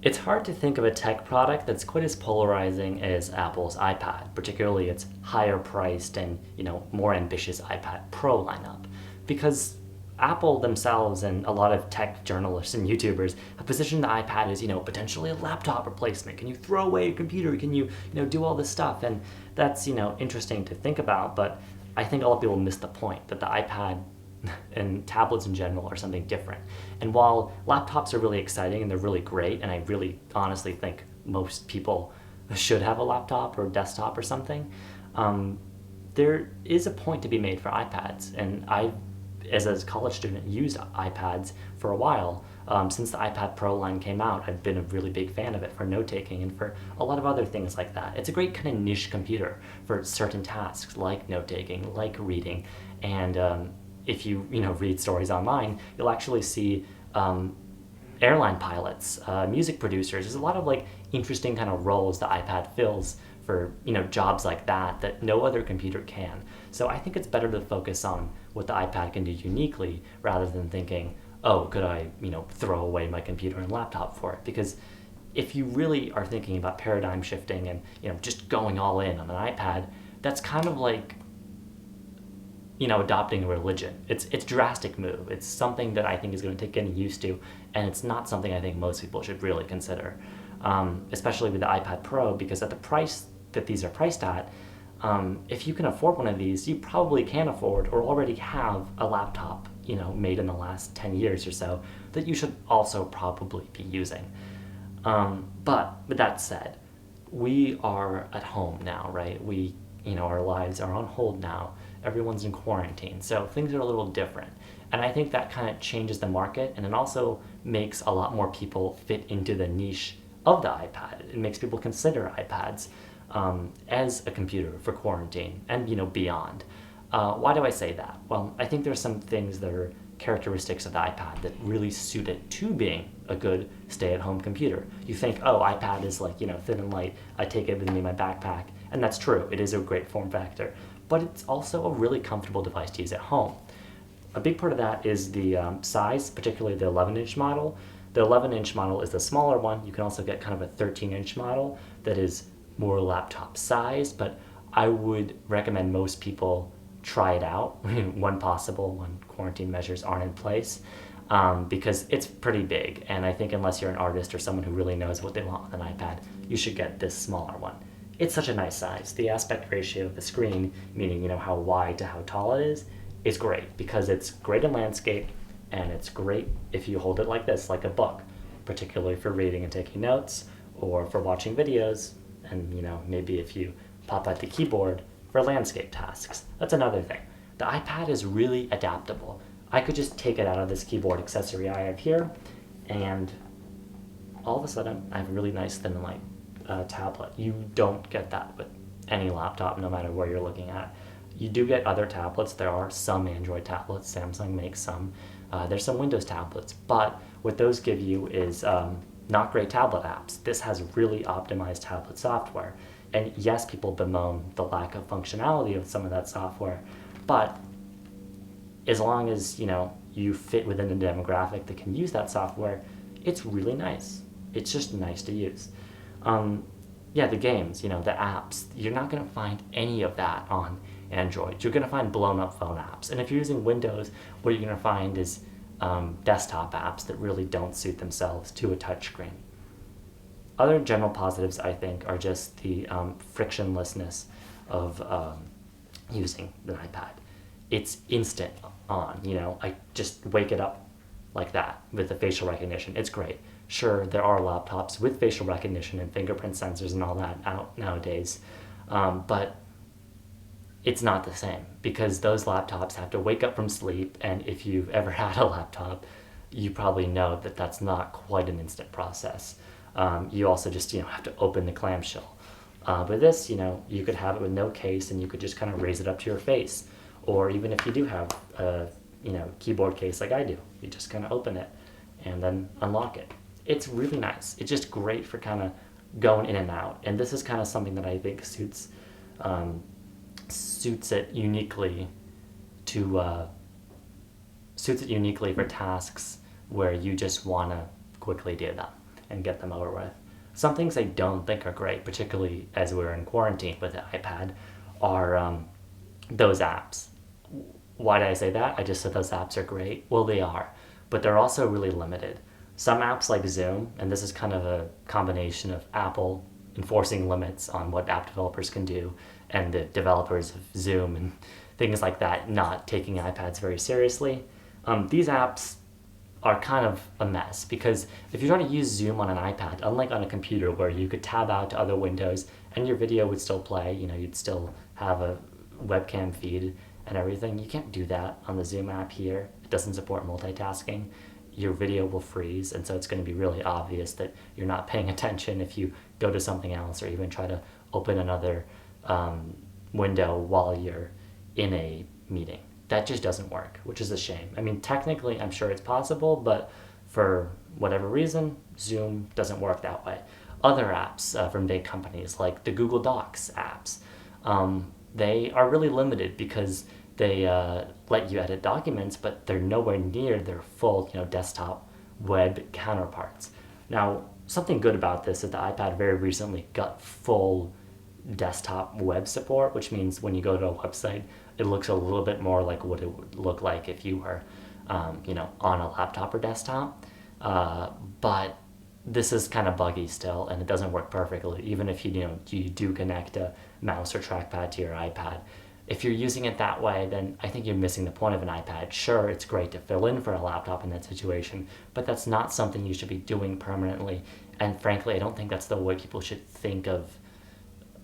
It's hard to think of a tech product that's quite as polarizing as Apple's iPad, particularly its higher priced and, more ambitious iPad Pro lineup. Because Apple themselves and a lot of tech journalists and YouTubers have positioned the iPad as, potentially a laptop replacement. Can you throw away your computer? Can you, do all this stuff? And that's, interesting to think about, but I think a lot of people miss the point that the iPad and tablets in general are something different. And while laptops are really exciting and they're really great, and I really honestly think most people should have a laptop or desktop or something, there is a point to be made for iPads. And I, as a college student, used iPads for a while. Since the iPad Pro line came out, I've been a really big fan of it for note taking and for a lot of other things like that. It's a great kind of niche computer for certain tasks like note taking, like reading, and if you read stories online, you'll actually see airline pilots, music producers. There's a lot of interesting kind of roles the iPad fills for jobs like that no other computer can. So I think it's better to focus on what the iPad can do uniquely rather than thinking, oh, could I throw away my computer and laptop for it? Because if you really are thinking about paradigm shifting and just going all in on an iPad, that's kind of like adopting a religion. It's a drastic move. It's something that I think is going to take getting used to, and it's not something I think most people should really consider, especially with the iPad Pro, because at the price that these are priced at, if you can afford one of these, you probably can afford or already have a laptop, made in the last 10 years or so that you should also probably be using. But with that said, we are at home now, right? Our lives are on hold now. Everyone's in quarantine, so things are a little different. And I think that kind of changes the market, and it also makes a lot more people fit into the niche of the iPad. It makes people consider iPads as a computer for quarantine and beyond. Why do I say that? Well, I think there's some things that are characteristics of the iPad that really suit it to being a good stay-at-home computer. You think, oh, iPad is thin and light. I take it with me in my backpack, and that's true. It is a great form factor, but it's also a really comfortable device to use at home. A big part of that is the size, particularly the 11-inch model. The 11-inch model is the smaller one. You can also get kind of a 13-inch model that is more laptop sized, but I would recommend most people try it out when possible, when quarantine measures aren't in place, because it's pretty big. And I think unless you're an artist or someone who really knows what they want with an iPad, you should get this smaller one. It's such a nice size. The aspect ratio of the screen, meaning how wide to how tall it is great because it's great in landscape, and it's great if you hold it like this, like a book, particularly for reading and taking notes, or for watching videos, and maybe if you pop out the keyboard for landscape tasks. That's another thing. The iPad is really adaptable. I could just take it out of this keyboard accessory I have here, and all of a sudden I have a really nice thin and light tablet. You don't get that with any laptop, no matter where you're looking at. You do get other tablets. There are some Android tablets. Samsung makes some. There's some Windows tablets, but what those give you is not great tablet apps. This has really optimized tablet software. And yes, people bemoan the lack of functionality of some of that software, but as long as you fit within the demographic that can use that software, it's really nice. It's just nice to use. The games, the apps, you're not going to find any of that on Android. You're going to find blown up phone apps. And if you're using Windows, what you're going to find is desktop apps that really don't suit themselves to a touchscreen. Other general positives, I think, are just the frictionlessness of using the iPad. It's instant on, I just wake it up like that with the facial recognition. It's great. Sure, there are laptops with facial recognition and fingerprint sensors and all that out nowadays, but it's not the same because those laptops have to wake up from sleep, and if you've ever had a laptop, you probably know that that's not quite an instant process. You also just have to open the clamshell. With this, you could have it with no case, and you could just kind of raise it up to your face, or even if you do have a keyboard case like I do, you just kind of open it and then unlock it. It's really nice. It's just great for kind of going in and out, and this is kind of something that I think suits it uniquely for tasks where you just want to quickly do them. and get them over with. Some things I don't think are great, particularly as we're in quarantine with the iPad, are those apps. Why did I say that? I just said those apps are great. Well, they are, but they're also really limited. Some apps like Zoom, and this is kind of a combination of Apple enforcing limits on what app developers can do, and the developers of Zoom and things like that not taking iPads very seriously. These apps are kind of a mess because if you're trying to use Zoom on an iPad, unlike on a computer where you could tab out to other windows and your video would still play, you'd still have a webcam feed and everything. You can't do that on the Zoom app here. It doesn't support multitasking. Your video will freeze, and so it's going to be really obvious that you're not paying attention if you go to something else or even try to open another window while you're in a meeting. That just doesn't work, which is a shame. I mean, technically, I'm sure it's possible, but for whatever reason, Zoom doesn't work that way. Other apps from big companies, like the Google Docs apps, they are really limited because they let you edit documents, but they're nowhere near their full, desktop web counterparts. Now, something good about this is the iPad very recently got full desktop web support, which means when you go to a website, it looks a little bit more like what it would look like if you were, on a laptop or desktop. But this is kind of buggy still, and it doesn't work perfectly, even if you do connect a mouse or trackpad to your iPad. If you're using it that way, then I think you're missing the point of an iPad. Sure, it's great to fill in for a laptop in that situation, but that's not something you should be doing permanently. And frankly, I don't think that's the way people should think of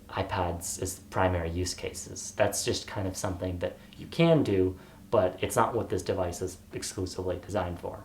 iPads as primary use cases. That's just kind of something that you can do, but it's not what this device is exclusively designed for.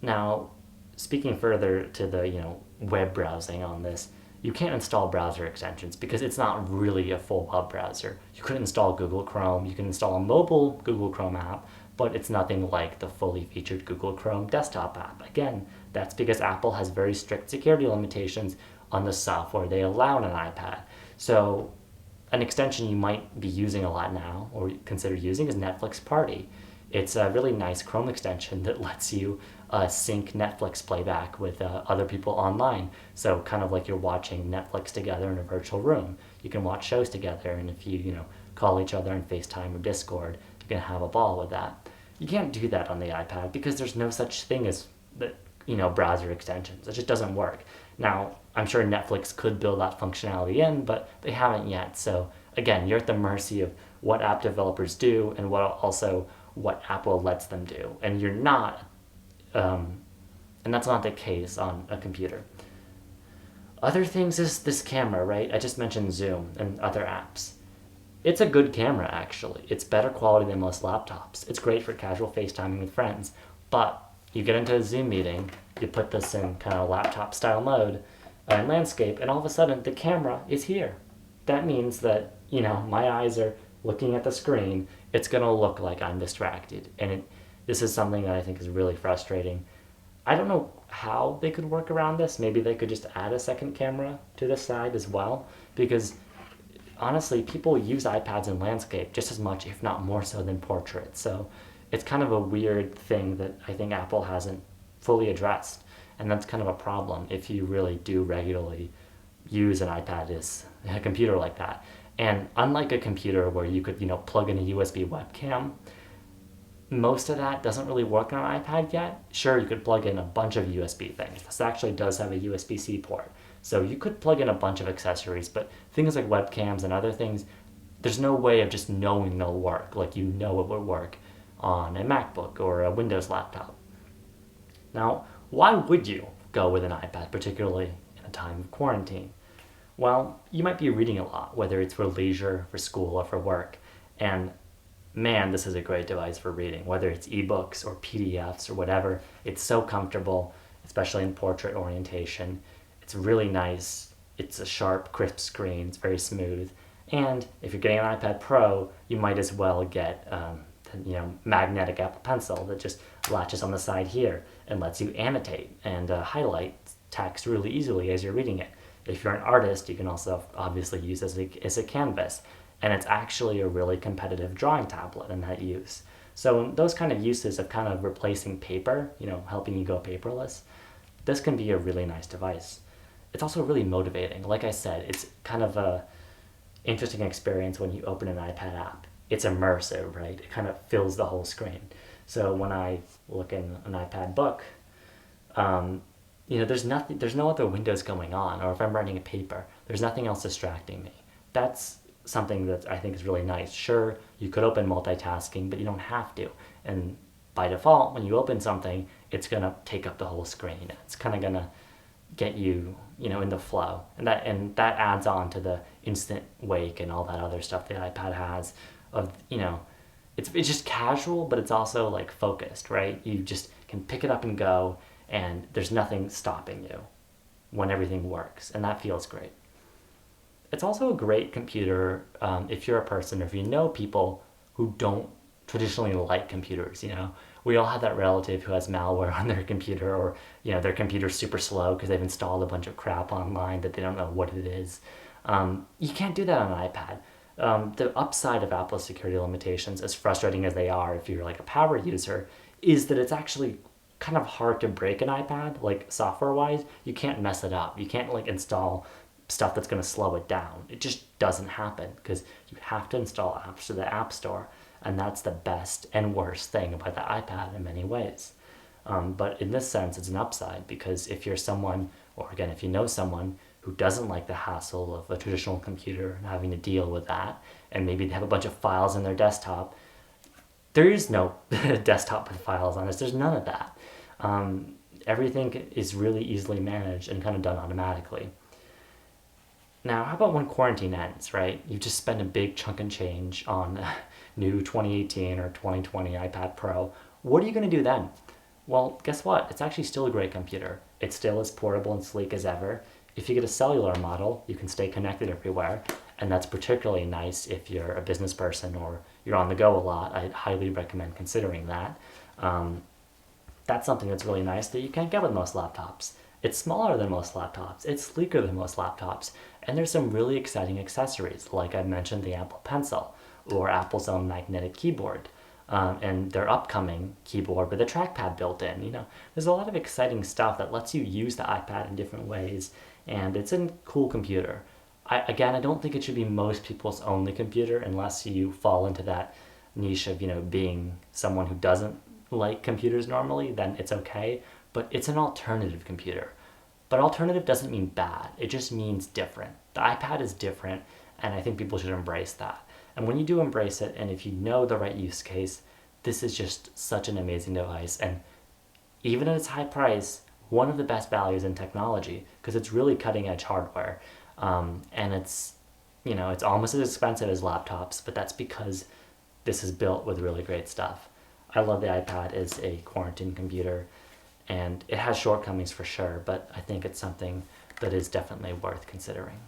Now, speaking further to the web browsing on this, you can't install browser extensions because it's not really a full web browser. You could install Google Chrome, you can install a mobile Google Chrome app, but it's nothing like the fully featured Google Chrome desktop app. Again, that's because Apple has very strict security limitations on the software they allow on an iPad. So an extension you might be using a lot now or consider using is Netflix Party. It's a really nice Chrome extension that lets you sync Netflix playback with other people online. So kind of like you're watching Netflix together in a virtual room. You can watch shows together, and if you call each other on FaceTime or Discord, you can have a ball with that. You can't do that on the iPad because there's no such thing as browser extensions. It just doesn't work. Now, I'm sure Netflix could build that functionality in, but they haven't yet. So again, you're at the mercy of what app developers do and what Apple lets them do. And you're not, and that's not the case on a computer. Other things is this camera, right? I just mentioned Zoom and other apps. It's a good camera, actually. It's better quality than most laptops. It's great for casual FaceTiming with friends. But you get into a Zoom meeting, you put this in kind of laptop style mode in landscape, and all of a sudden the camera is here. That means that, my eyes are looking at the screen. It's going to look like I'm distracted. And this is something that I think is really frustrating. I don't know how they could work around this. Maybe they could just add a second camera to the side as well, because honestly, people use iPads in landscape just as much, if not more so, than portrait. So it's kind of a weird thing that I think Apple hasn't fully addressed. And that's kind of a problem if you really do regularly use an iPad as a computer like that. And unlike a computer where you could, plug in a USB webcam, most of that doesn't really work on an iPad yet. Sure, you could plug in a bunch of USB things. This actually does have a USB-C port. So you could plug in a bunch of accessories, but things like webcams and other things, there's no way of just knowing they'll work, like it would work on a MacBook or a Windows laptop. Now, why would you go with an iPad, particularly in a time of quarantine? Well, you might be reading a lot, whether it's for leisure, for school, or for work. And man, this is a great device for reading, whether it's ebooks or PDFs or whatever. It's so comfortable, especially in portrait orientation. It's really nice. It's a sharp, crisp screen. It's very smooth. And if you're getting an iPad Pro, you might as well get magnetic Apple Pencil that just latches on the side here and lets you annotate and highlight text really easily as you're reading it. If you're an artist, you can also obviously use it as a canvas. And it's actually a really competitive drawing tablet in that use. So those kind of uses of kind of replacing paper, helping you go paperless, this can be a really nice device. It's also really motivating. Like I said, it's kind of a interesting experience when you open an iPad app. It's immersive, right? It kind of fills the whole screen. So when I look in an iPad book, there's no other windows going on, or if I'm writing a paper, there's nothing else distracting me. That's something that I think is really nice. Sure, you could open multitasking, but you don't have to. And by default, when you open something, it's gonna take up the whole screen. It's kind of gonna get you, in the flow, and that adds on to the instant wake and all that other stuff the iPad has. Of it's just casual, but it's also like focused, right? You just can pick it up and go, and there's nothing stopping you when everything works, and that feels great. It's also a great computer if you're a person, or if you know people who don't traditionally like computers. We all have that relative who has malware on their computer, or their computer's super slow because they've installed a bunch of crap online that they don't know what it is. You can't do that on an iPad. The upside of Apple's security limitations, as frustrating as they are if you're like a power user, is that it's actually kind of hard to break an iPad, like software-wise. You can't mess it up. You can't like install stuff that's going to slow it down. It just doesn't happen because you have to install apps to the App Store, and that's the best and worst thing about the iPad in many ways. But in this sense, it's an upside, because if you're someone, or again, if you know someone who doesn't like the hassle of a traditional computer and having to deal with that, and maybe they have a bunch of files in their desktop, there is no desktop with files on it. There's none of that. Everything is really easily managed and kind of done automatically. Now, how about when quarantine ends, right? You just spend a big chunk of change on a new 2018 or 2020 iPad Pro. What are you going to do then? Well, guess what? It's actually still a great computer. It's still as portable and sleek as ever. If you get a cellular model, you can stay connected everywhere, and that's particularly nice if you're a business person or you're on the go a lot. I'd highly recommend considering that. That's something that's really nice that you can't get with most laptops. It's smaller than most laptops, it's sleeker than most laptops, and there's some really exciting accessories, like I mentioned the Apple Pencil, or Apple's own magnetic keyboard, and their upcoming keyboard with a trackpad built in. There's a lot of exciting stuff that lets you use the iPad in different ways, and it's a cool computer. I don't think it should be most people's only computer unless you fall into that niche of, being someone who doesn't like computers normally, then it's okay, but it's an alternative computer. But alternative doesn't mean bad, it just means different. The iPad is different, and I think people should embrace that. And when you do embrace it, and if you know the right use case, this is just such an amazing device. And even at its high price, one of the best values in technology, because it's really cutting edge hardware. And it's almost as expensive as laptops, but that's because this is built with really great stuff. I love the iPad as a quarantine computer, and it has shortcomings for sure, but I think it's something that is definitely worth considering.